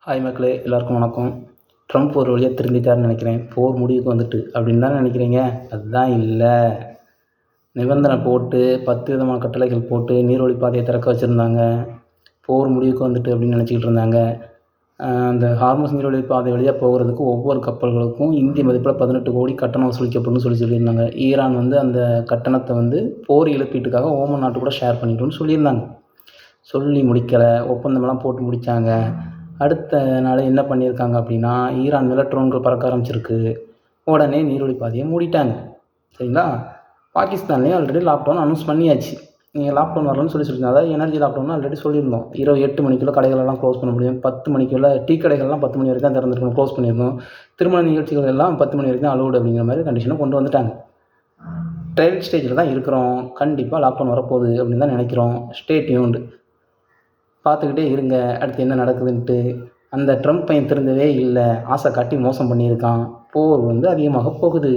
Hi மக்களே, எல்லாருக்கும் வணக்கம். ட்ரம்ப் ஒரு வழியாக திருந்திட்டாருன்னு நினைக்கிறேன். போர் முடிவுக்கு வந்துட்டு அப்படின்னு தானே நினைக்கிறீங்க? அதுதான் இல்லை. நிபந்தனை போட்டு 10 விதமான கட்டளைகள் போட்டு நீர்வழி பாதையை திறக்க வச்சுருந்தாங்க. போர் முடிவுக்கு வந்துட்டு அப்படின்னு நினச்சிக்கிட்டு இருந்தாங்க. அந்த ஹார்மஸ் நீர்வழி பாதை வழியாக போகிறதுக்கு ஒவ்வொரு கப்பல்களுக்கும் இந்திய மதிப்பில் 18 கோடி கட்டணம் வசூலிக்கப்படும் சொல்லியிருந்தாங்க. ஈரான் அந்த கட்டணத்தை போர் இழப்பீட்டுக்காக ஓமன் நாட்டு கூட ஷேர் பண்ணிட்டோன்னு சொல்லியிருந்தாங்க. சொல்லி முடிக்கலை, ஒப்பந்தமெல்லாம் போட்டு முடித்தாங்க. அடுத்த நாள் என்ன பண்ணியிருக்காங்க அப்படின்னா, ஈரான் மேலே ட்ரோன்கள் பறக்க ஆரம்பிச்சிருக்கு. உடனே நீர்வழி பாதையை மூடிட்டாங்க. சரிங்களா? பாகிஸ்தான்லேயும் ஆல்ரெடி லாக்டவுன் அனௌன்ஸ் பண்ணியாச்சு. நீங்கள் லாக்டவுன் வரலன்னு சொல்லியிருந்தாங்க. அதாவது எனர்ஜி லாக்டவுன் ஆல்ரெடி சொல்லியிருந்தோம். இரவு 8 மணிக்குள்ளே கடைகளெல்லாம் க்ளோஸ் பண்ண முடியும். 10 மணிக்குள்ளே டீ கடைகள்லாம் 10 மணி வரைக்கும் தான் திறந்துருக்கணும், க்ளோஸ் பண்ணிடணும். திருமண நிகழ்ச்சிகள் எல்லாம் 10 மணி வரைக்கும் அலோடு அப்படிங்கிற மாதிரி கண்டிஷனை கொண்டு வந்துட்டாங்க. ட்ரையல் ஸ்டேஜில் தான் இருக்கிறோம். கண்டிப்பாக லாக்டவுன் வரப்போகுது அப்படின்னு தான் நினைக்கிறோம். Stay tuned. பார்த்துக்கிட்டே இருங்க அடுத்து என்ன நடக்குதுன்ட்டு. அந்த ட்ரம்ப் பையன் திருந்தவே இல்லை. ஆசை காட்டி மோசம் பண்ணியிருக்கான். போர் அதிகமாக போகுது.